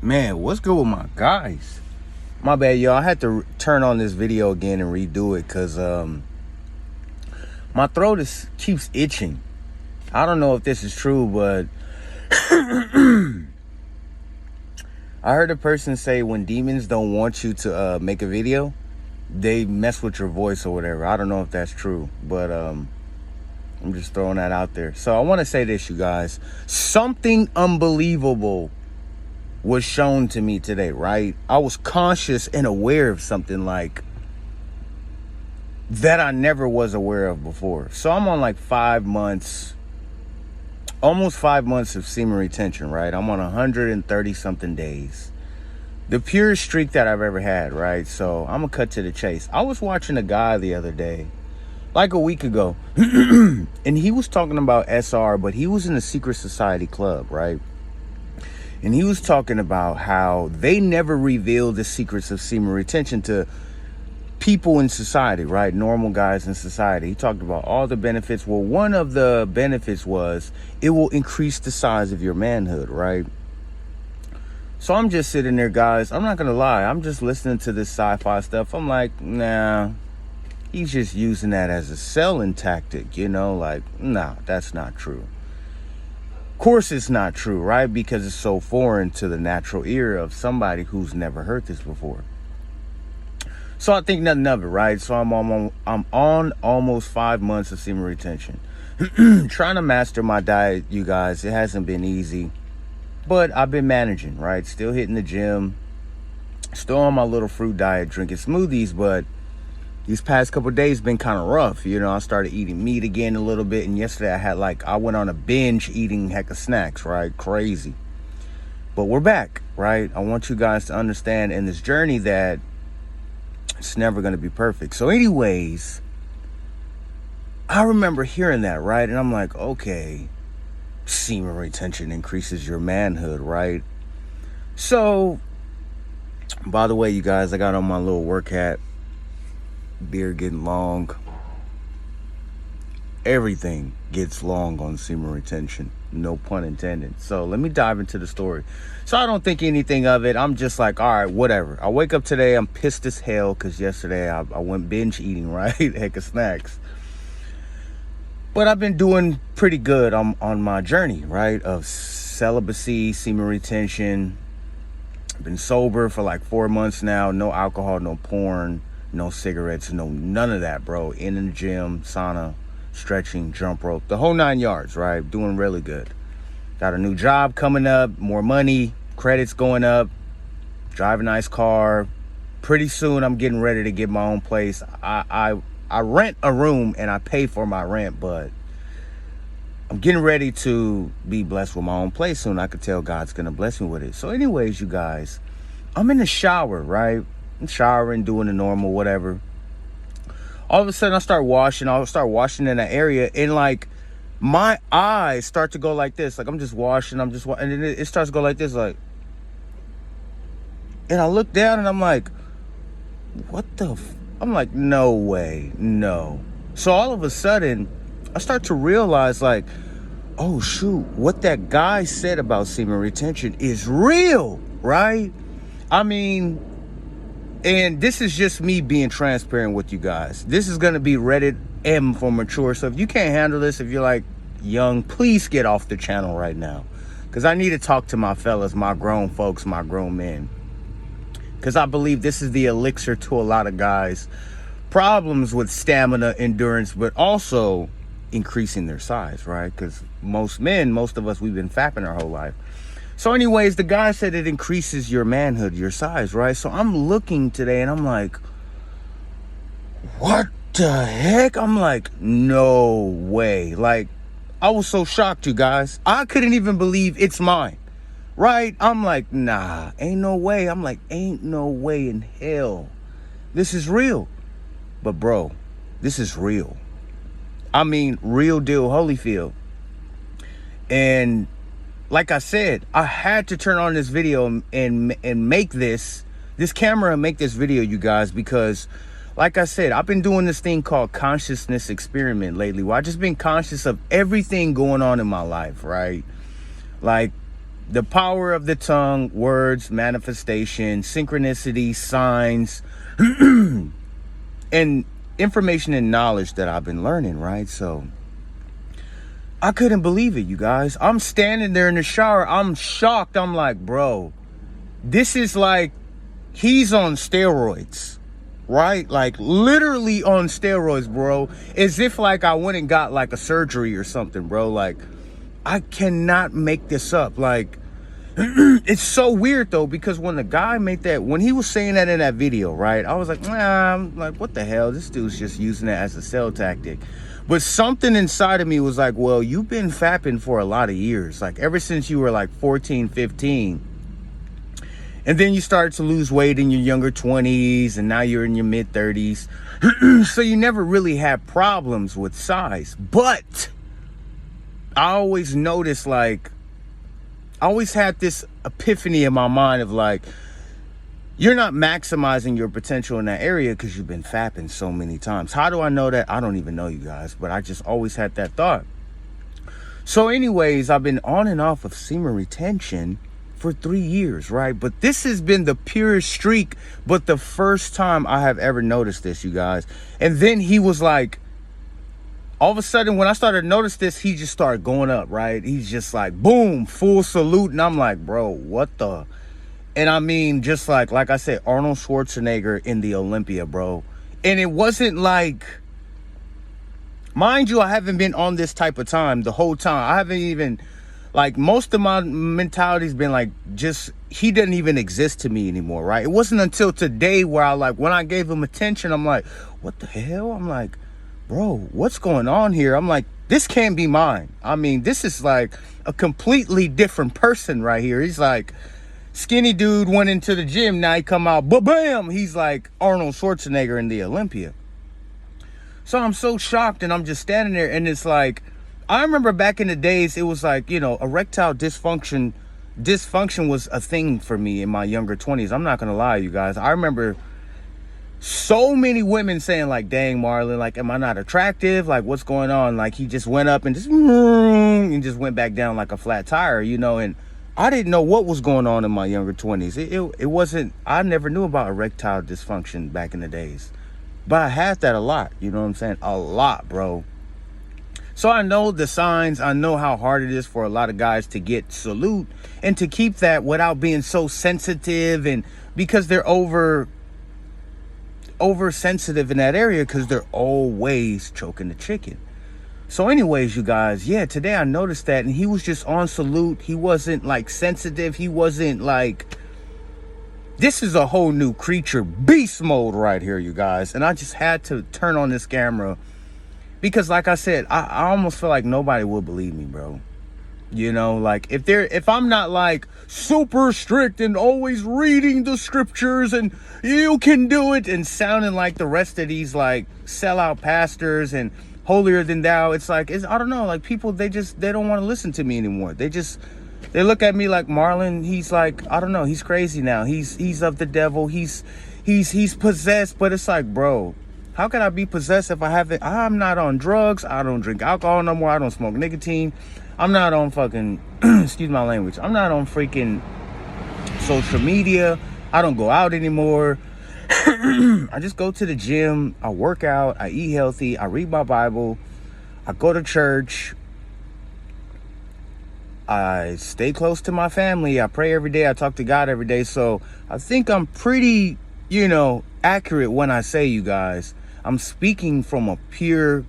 Man, what's good with my guys? My bad, y'all. I had to turn on this video again and redo it because my throat keeps itching. I don't know if this is true, but I heard a person say when demons don't want you to make a video, they mess with your voice or whatever. I don't know if that's true, but I'm just throwing that out there. So I want to say this, you guys. Something unbelievable was shown to me today, right? I was conscious and aware of something like that I never was aware of before. So I'm on like 5 months, almost 5 months of semen retention, right? I'm on 130 something days. The purest streak that I've ever had, right? So I'm gonna cut to the chase. I was watching a guy the other day, like a week ago, and he was talking about SR, but he was in a secret society club, right? And he was talking about how they never revealed the secrets of semen retention to people in society, right? Normal guys in society. He talked about all the benefits. Well, one of the benefits was it will increase the size of your manhood, right? So I'm just sitting there, guys. I'm not going to lie. I'm just listening to this sci-fi stuff. I'm like, nah, he's just using that as a selling tactic, like, nah, that's not true. Of course it's not true, right? Because it's so foreign to the natural ear of somebody who's never heard this before. So I think nothing of it, right? So I'm on almost 5 months of semen retention. Trying to master my diet, you guys. It hasn't been easy, but I've been managing, right? Still hitting the gym, still on my little fruit diet, drinking smoothies, but these past couple of days been kind of rough. I started eating meat again a little bit. And yesterday I went on a binge eating heck of snacks, right? Crazy. But we're back, right? I want you guys to understand in this journey that it's never going to be perfect. So anyways, I remember hearing that, right? And I'm like, okay, semen retention increases your manhood, right? So, by the way, you guys, I got on my little work hat. Beard getting long. Everything gets long on semen retention, no pun intended. So let me dive into the story. So I don't think anything of it. I'm just like, all right, whatever. I wake up today, I'm pissed as hell because yesterday I went binge eating, right? Heck of snacks. But I've been doing pretty good on my journey, right, of celibacy, semen retention. I've been sober for like 4 months now. No alcohol, no porn, no cigarettes, none of that, bro. In the gym, sauna, stretching, jump rope, the whole 9 yards, right? Doing really good. Got a new job coming up, more money, credits going up, drive a nice car. Pretty soon I'm getting ready to get my own place. I rent a room and I pay for my rent, but I'm getting ready to be blessed with my own place soon. I could tell God's gonna bless me with it. So anyways, you guys, I'm in the shower, right? I'm showering, doing the normal, whatever. All of a sudden, I'll start washing in that area, and like my eyes start to go like this. Like I'm just washing, and then it starts to go like this, like. And I look down, and I'm like, what the? I'm like, no way, no. So all of a sudden, I start to realize, like, oh shoot, what that guy said about semen retention is real, right? I mean. And this is just me being transparent with you guys. This is going to be rated M for mature. So if you can't handle this, if you're like young, please get off the channel right now. Because I need to talk to my fellas, my grown folks, my grown men. Because I believe this is the elixir to a lot of guys' problems with stamina, endurance, but also increasing their size, right? Because most of us, we've been fapping our whole life. So anyways, the guy said it increases your manhood, your size, right? So I'm looking today and I'm like, what the heck? I'm like, no way. Like, I was so shocked, you guys. I couldn't even believe it's mine, right? I'm like, nah, ain't no way. I'm like, ain't no way in hell. This is real. But bro, this is real. I mean, real deal Holyfield. And like I said, I had to turn on this video and make this camera and make this video, you guys, because like I said, I've been doing this thing called consciousness experiment lately, where I've just been conscious of everything going on in my life, right? Like The power of the tongue, words, manifestation, synchronicity, signs, and information and knowledge that I've been learning, right? So I couldn't believe it, you guys. I'm standing there in the shower. I'm shocked. I'm like, bro, this is like, he's on steroids, right? Like literally on steroids, bro. As if like I went and got like a surgery or something, bro. Like I cannot make this up. Like it's so weird though, because when the guy made that, when he was saying that in that video, right, I was like, nah, I'm like, what the hell? This dude's just using that as a sell tactic. But something inside of me was like, well, you've been fapping for a lot of years, like ever since you were like 14, 15. And then you started to lose weight in your younger 20s, and now you're in your mid 30s. So you never really had problems with size. But I always noticed, like, I always had this epiphany in my mind of like, you're not maximizing your potential in that area because you've been fapping so many times. How do I know that? I don't even know, you guys, but I just always had that thought. So anyways, I've been on and off of semen retention for 3 years, right? But this has been the purest streak, but the first time I have ever noticed this, you guys. And then he was like, all of a sudden, when I started to notice this, he just started going up, right? He's just like, boom, full salute. And I'm like, bro, what the? And I mean, just like I said, Arnold Schwarzenegger in the Olympia, bro. And it wasn't like, mind you, I haven't been on this type of time the whole time. I haven't even, like, most of my mentality's been like, just, he doesn't even exist to me anymore, right? It wasn't until today where I like, when I gave him attention, I'm like, what the hell? I'm like, bro, what's going on here? I'm like, this can't be mine. I mean, this is like a completely different person right here. He's like, skinny dude went into the gym, now he come out, bam, he's like Arnold Schwarzenegger in the Olympia. So I'm so shocked, and I'm just standing there, and it's like, I remember back in the days, it was like, you know, erectile dysfunction was a thing for me in my younger 20s. I'm not gonna lie, you guys. I remember so many women saying like, dang, Marlon, like, am I not attractive? Like, what's going on? Like, he just went up and just went back down like a flat tire, you know. And I didn't know what was going on in my younger 20s. It wasn't, I never knew about erectile dysfunction back in the days. But I had that a lot, you know what I'm saying? A lot, bro. So I know the signs. I know how hard it is for a lot of guys to get salute and to keep that without being so sensitive, and because they're oversensitive in that area because they're always choking the chicken. So anyways, you guys, yeah, today I noticed that, and he was just on salute. He wasn't like sensitive. He wasn't like, this is a whole new creature, beast mode right here, you guys. And I just had to turn on this camera because, like I said, I almost feel like nobody will believe me, bro. You know, like if I'm not like super strict and always reading the scriptures and you can do it and sounding like the rest of these like sellout pastors and holier than thou, it's like, I don't know, like people, they don't want to listen to me anymore. They look at me like, Marlon, he's like, I don't know, he's crazy now. He's of the devil. He's possessed. But it's like, bro, how can I be possessed if I'm not on drugs? I don't drink alcohol no more. I don't smoke nicotine. I'm not on fucking, excuse my language, I'm not on freaking social media. I don't go out anymore. I just go to the gym. I work out. I eat healthy. I read my Bible. I go to church. I stay close to my family. I pray every day. I talk to God every day. So I think I'm pretty, accurate when I say, you guys, I'm speaking from a pure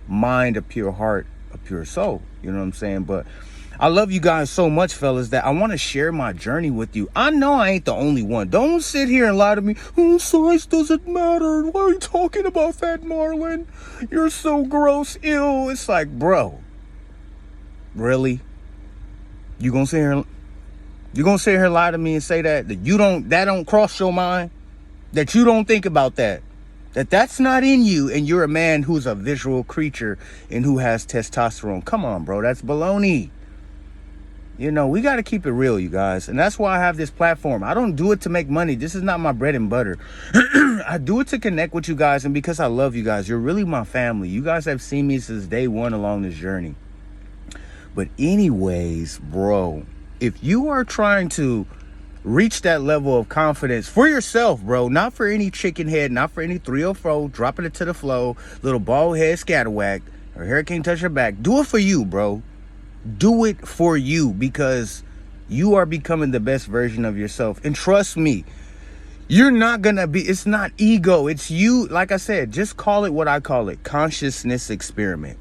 mind, a pure heart, a pure soul. You know what I'm saying? But I love you guys so much, fellas, that I want to share my journey with you. I know I ain't the only one. Don't sit here and lie to me. Oh, size doesn't matter. Why are you talking about that, Marlon? You're so gross, ill. It's like, bro, really? You gonna sit here and lie to me and say that that don't cross your mind? That you don't think about that? That's not in you, and you're a man who's a visual creature and who has testosterone. Come on, bro. That's baloney. We got to keep it real, you guys. And that's why I have this platform. I don't do it to make money. This is not my bread and butter. I do it to connect with you guys, and because I love you guys. You're really my family. You guys have seen me since day one along this journey. But anyways, bro, if you are trying to reach that level of confidence for yourself, bro, not for any chicken head, not for any 304, dropping it to the flow, little bald head scatterwhack, or hurricane touch your back. Do it for you, bro. Do it for you, because you are becoming the best version of yourself. And trust me, you're not gonna be, it's not ego, it's you. Like I said, just call it what I call it, consciousness experiment.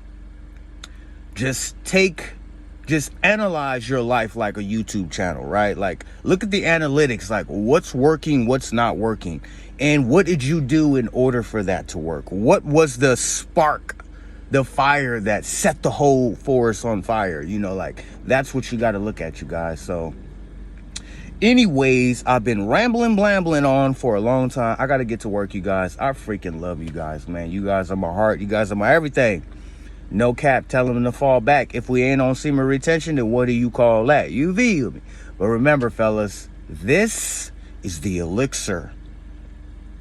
Just analyze your life like a YouTube channel, right? Like, look at the analytics, like what's working, what's not working, and what did you do in order for that to work? What was the spark, the fire that set the whole forest on fire? You know, like, that's what you got to look at, you guys. So anyways, I've been blambling on for a long time. I got to get to work, you guys. I freaking love you guys, man. You guys are my heart. You guys are my everything. No cap, tell them to fall back. If we ain't on semen retention, then what do you call that? You feel me? But remember, fellas, this is the elixir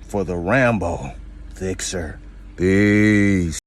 for the Rambo fixer. Peace.